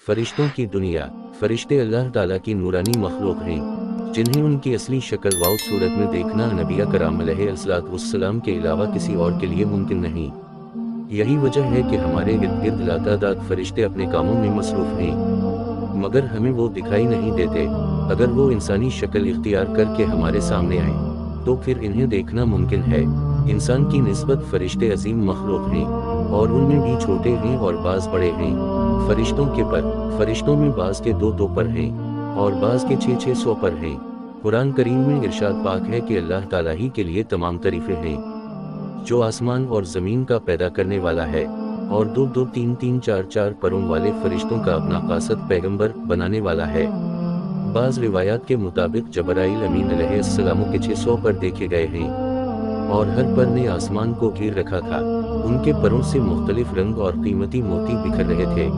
फरिश्तों की दुनिया। फरिश्ते अल्लाह ताला की नूरानी मखलूक हैं, जिन्हें उनकी असली शक्ल व सूरत में देखना नबिया कराम अलैहिस्सलाम के अलावा किसी और के लिए मुमकिन नहीं। यही वजह है कि हमारे इर्द गिर्द लातादाद फरिश्ते अपने कामों में मसरूफ हैं, मगर हमें वो दिखाई नहीं देते। अगर वो इंसानी शक्ल इख्तियार करके हमारे सामने आए तो फिर इन्हें देखना मुमकिन है। इंसान की निस्बत फरिश्ते अजीम मखलूक हैं, और उनमें भी छोटे हैं और बाज़ बड़े हैं। फरिश्तों के पर, फरिश्तों में बाज़ के 2 पर हैं और बाज़ के 600 पर हैं। कुरान करीम में इरशाद पाक है कि अल्लाह ताला ही के लिए तमाम तारीफ़ें हैं, जो आसमान और ज़मीन का पैदा करने वाला है और 2-2, 3-3, 4-4 परों वाले फरिश्तों का अपना कासद पैगंबर बनाने वाला है। बाज़ रिवायात के मुताबिक जबराइल अमीन अलैहिस्सलाम के 600 पर देखे गए हैं और हर पर ने आसमान को घेर रखा था। उनके परों से मुख्तलिफ रंग और कीमती मोती बिखर रहे थे।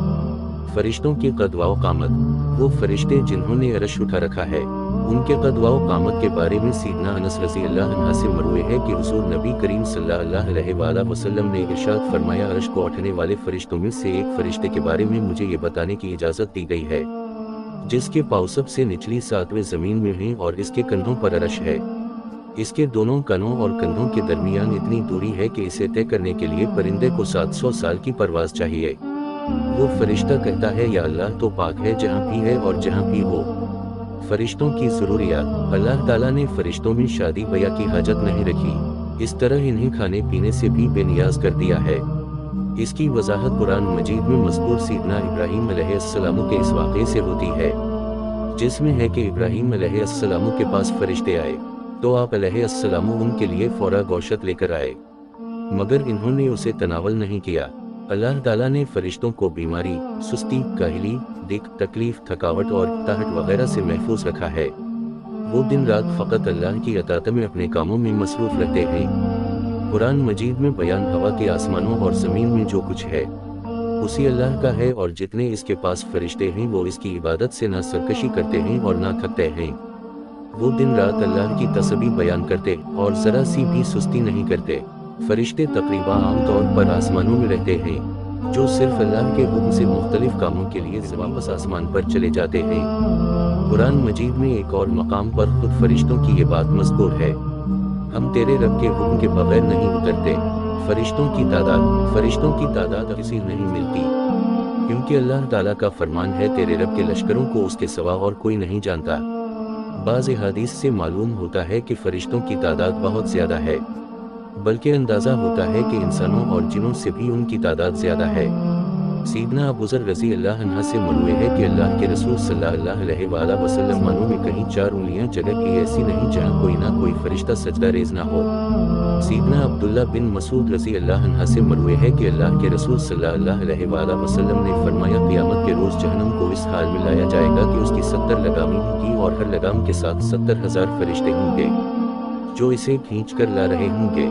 फरिश्तों की कद व कामत। वो फरिश्ते जिन्होंने अरश उठा रखा है, उनके कद व कामत के बारे में सीदना अनस रज़ी अल्लाह अन्हा से मरवी है कि हुज़ूर नबी करीम सल्लल्लाहु अलैहि वसल्लम ने इरशाद फरमाया, अरश को उठने वाले फरिश्तों में से एक फरिश्ते के बारे में मुझे ये बताने की इजाज़त दी गई है, जिसके पाँव सबसे निचली 7वें ज़मीन में हैं और इसके कंधों पर अरश है। इसके दोनों कनों और कंधों के दरमियान इतनी दूरी है कि इसे तय करने के लिए परिंदे को 700 साल की परवाज़ चाहिए। वो फरिश्ता कहता है, या अल्लाह तो पाक है जहाँ भी है और जहाँ भी हो। फरिश्तों की ज़रूरियात। अल्लाह ताला ने फरिश्तों में शादी ब्याह की हाजत नहीं रखी, इस तरह इन्हें खाने पीने से भी बेनियाज कर दिया है। इसकी वजाहत कुरान मजीद में मज़कूर सीदना इब्राहीम अलैहिस्सलाम के इस वाक़े से होती है, जिसमें है कि इब्राहीम अलैहिस्सलाम के पास फरिश्ते आए तो आप अलैहिस्सलाम उनके लिए फ़ौरा गोशत लेकर आए, मगर इन्होंने उसे तनावल नहीं किया। अल्लाह ताला ने फरिश्तों को बीमारी, सुस्ती, काहली, दिक, तकलीफ, थकावट और ताहट वगैरह से महफूज रखा है। वो दिन रात फ़कत अल्लाह की अताअत में अपने कामों में मसरूफ़ रहते हैं। कुरान मजीद में बयान हवा के आसमानों और ज़मीन में जो कुछ है उसी अल्लाह का है, और जितने इसके पास फरिश्ते हैं वो इसकी इबादत से ना सरकशी करते हैं और ना थकते हैं। वो दिन रात अल्लाह की तस्बीह बयान करते और ज़रा सी भी सुस्ती नहीं करते। फरिश्ते तकरीबन आम तौर पर आसमानों में रहते हैं, जो सिर्फ अल्लाह के हुक्म से मुख्तलिफ कामों के लिए वापस आसमान पर चले जाते हैं। कुरान मजीद में एक और मकाम पर खुद फरिश्तों की ये बात मज़कूर है, हम तेरे रब के हुक्म के बगैर नहीं उतरते। फरिश्तों की तादाद किसी नहीं मिलती, क्योंकि अल्लाह ताला का फरमान है, तेरे रब के लश्करों को उसके सिवा और कोई नहीं जानता। बाज़ हदीस से मालूम होता है कि फरिश्तों की तादाद बहुत ज़्यादा है, बल्कि अंदाज़ा होता है कि इंसानों और जिनों से भी उनकी तादाद ज़्यादा है। सीदना अबू ज़र रज़ी अल्लाह अन्हा से मरवी है कि अल्लाह के रसूल सल्लल्लाहु अलैहि वसल्लम मानो में कहीं 4 उंगलियां जगह की ऐसी नहीं जहां कोई ना कोई फरिश्ता सजदा रेज़ ना हो। सीदना अब्दुल्ला बिन मसूद रज़ी अल्लाह अन्हा से मरवी है कि अल्लाह के रसूल सल्लल्लाहु अलैहि वसल्लम ने फरमाया, क़यामत के रोज़ जहन्नम को इस हाल में लाया जाएगा कि उसकी 70 लगामें होंगी और हर लगाम के साथ 70,000 फरिश्ते होंगे जो इसे खींच कर ला रहे होंगे।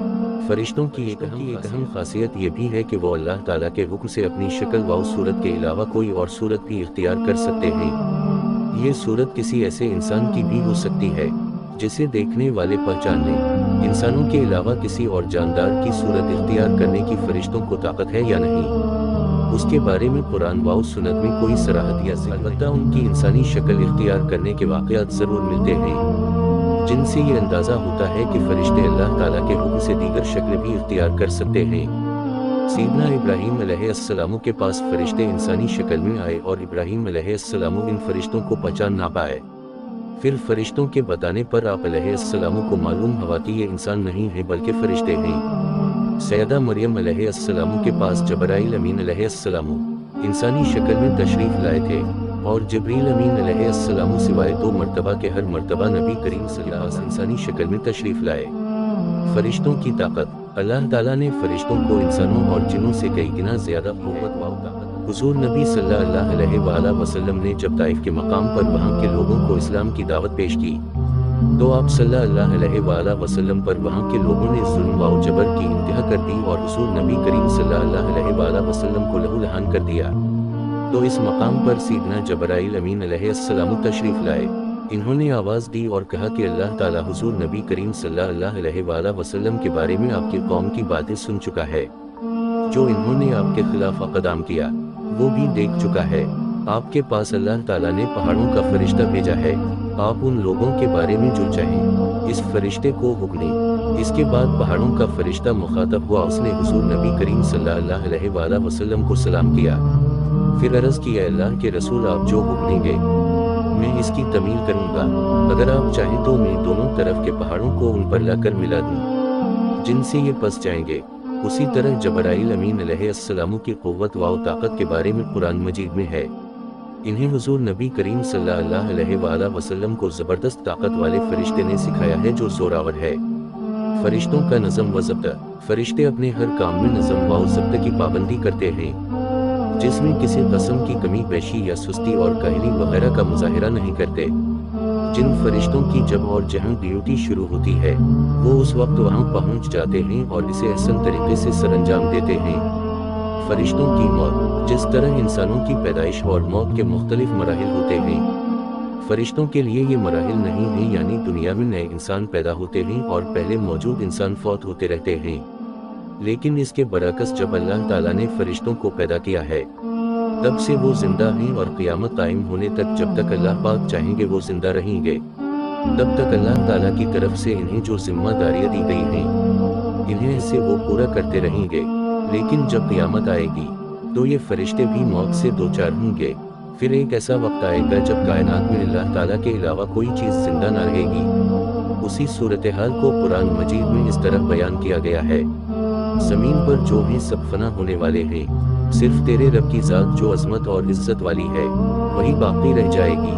फरिश्तों की एक अहम खासियत ये भी है कि वो अल्लाह ताला के हुक्म से अपनी शक्ल व सूरत के अलावा कोई और सूरत भी इख्तियार कर सकते हैं। ये सूरत किसी ऐसे इंसान की भी हो सकती है जिसे देखने वाले पहचान लें। इंसानों के अलावा किसी और जानदार की सूरत इख्तियार करने की फरिश्तों को ताकत है या नहीं, उसके बारे में कुरान व सुन्नत में कोई सराहत या अलबत्ता उनकी इंसानी शक्ल इख्तियार करने के वाक़यात ज़रूर मिलते हैं, जिनसे ये अंदाज़ा होता है कि फरिश्ते अल्लाह ताला के हुक्म से दीगर शक्ल भी इख्तियार कर सकते हैं। सीदना इब्राहीम अलैहिस्सलाम के पास फरिश्ते इंसानी शक्ल में आए और इब्राहीम अलैहिस्सलाम इन फरिश्तों को पहचान ना पाए। फिर फरिश्तों के बताने पर आप अलैहिस्सलाम को मालूम हुआ कि ये इंसान नहीं है बल्कि फरिश्ते हैं। सैयदा मरियम अलैहिस्सलाम के पास जबराइल अमीन अलैहिस्सलाम इंसानी शक्ल में तशरीफ़ लाए थे, और जिब्रील अमीन अलैहिस्सलाम सिवाय 2 मरतबा के हर मरतबा नबी करीम सल्लल्लाहु अलैहि वसल्लम इंसानी शक्ल में तशरीफ़ लाए। फरिश्तों की ताकत। अल्लाह ताला ने फरिश्तों को इंसानों और जिनों से कई गुना ज़्यादा क़ुव्वत व ताकत। हुज़ूर नबी सल्लल्लाहु अलैहि वसल्लम ने जब ताइफ के मकाम पर वहाँ के लोगों को इस्लाम की दावत पेश की, तो आप सल्लल्लाहु अलैहि वसल्लम पर वहाँ के लोगों ने जुल्म व जबर की इंतहा कर दी और हुज़ूर नबी करीम सल्लल्लाहु अलैहि वसल्लम को लहूलुहान कर दिया। तो इस मकाम पर सीदना जबराइल अमीन अलैहिस्सलाम तशरीफ़ लाए। इन्होंने आवाज़ दी और कहा कि अल्लाह ताला हुज़ूर नबी करीम सल्लल्लाहु अलैहि वसल्लम के बारे में आपकी कौम की बातें सुन चुका है, जो इन्होंने आपके खिलाफ अक़दाम किया वो भी देख चुका है। آپ کے پاس اللہ تعالیٰ نے پہاڑوں کا فرشتہ بھیجا ہے، آپ ان لوگوں کے بارے میں جو چاہیں اس فرشتے کو حکم دیں۔ اس کے بعد پہاڑوں کا فرشتہ مخاطب ہوا، اس نے حضور نبی کریم صلی اللہ علیہ وآلہ وسلم کو سلام کیا، پھر عرض کیا اللہ کے رسول آپ جو حکم دیں گے میں اس کی تعمیل کروں گا، اگر آپ چاہیں تو میں دونوں طرف کے پہاڑوں کو ان پر لا کر ملا دوں جن سے یہ پس جائیں گے۔ اسی طرح جبرائیل امین علیہ السلام کی قوت و طاقت کے بارے میں قرآن مجید میں ہے، انہیں حضور نبی کریم صلی اللہ علیہ وآلہ وسلم کو زبردست طاقت والے فرشتے نے سکھایا ہے جو زوراور ہے۔ فرشتوں کا نظم و ضبط، فرشتے اپنے ہر کام میں نظم و ضبط کی پابندی کرتے ہیں، جس میں کسی قسم کی کمی بیشی یا سستی اور کاہلی وغیرہ کا مظاہرہ نہیں کرتے۔ جن فرشتوں کی جب اور جہاں ڈیوٹی شروع ہوتی ہے وہ اس وقت وہاں پہنچ جاتے ہیں اور اسے احسن طریقے سے سر انجام دیتے ہیں۔ فرشتوں کی موت، جس طرح انسانوں کی پیدائش اور موت کے مختلف مراحل ہوتے ہیں، فرشتوں کے لیے یہ مراحل نہیں ہیں، یعنی دنیا میں نئے انسان پیدا ہوتے ہیں اور پہلے موجود انسان فوت ہوتے رہتے ہیں، لیکن اس کے برعکس جب اللہ تعالیٰ نے فرشتوں کو پیدا کیا ہے تب سے وہ زندہ ہیں اور قیامت قائم ہونے تک جب تک اللہ پاک چاہیں گے وہ زندہ رہیں گے، تب تک اللہ تعالیٰ کی طرف سے انہیں جو ذمہ داریاں دی گئی ہیں انہیں سے وہ پورا کرتے رہیں گے، لیکن جب قیامت آئے گی تو یہ فرشتے بھی موت سے دوچار ہوں گے، پھر ایک ایسا وقت آئے گا جب کائنات میں اللہ تعالیٰ کے علاوہ کوئی چیز زندہ نہ رہے گی۔ اسی صورتحال کو قرآن مجید میں اس طرح بیان کیا گیا ہے، زمین پر جو ہیں سب فنا ہونے والے ہیں، صرف تیرے رب کی ذات جو عظمت اور عزت والی ہے وہی باقی رہ جائے گی۔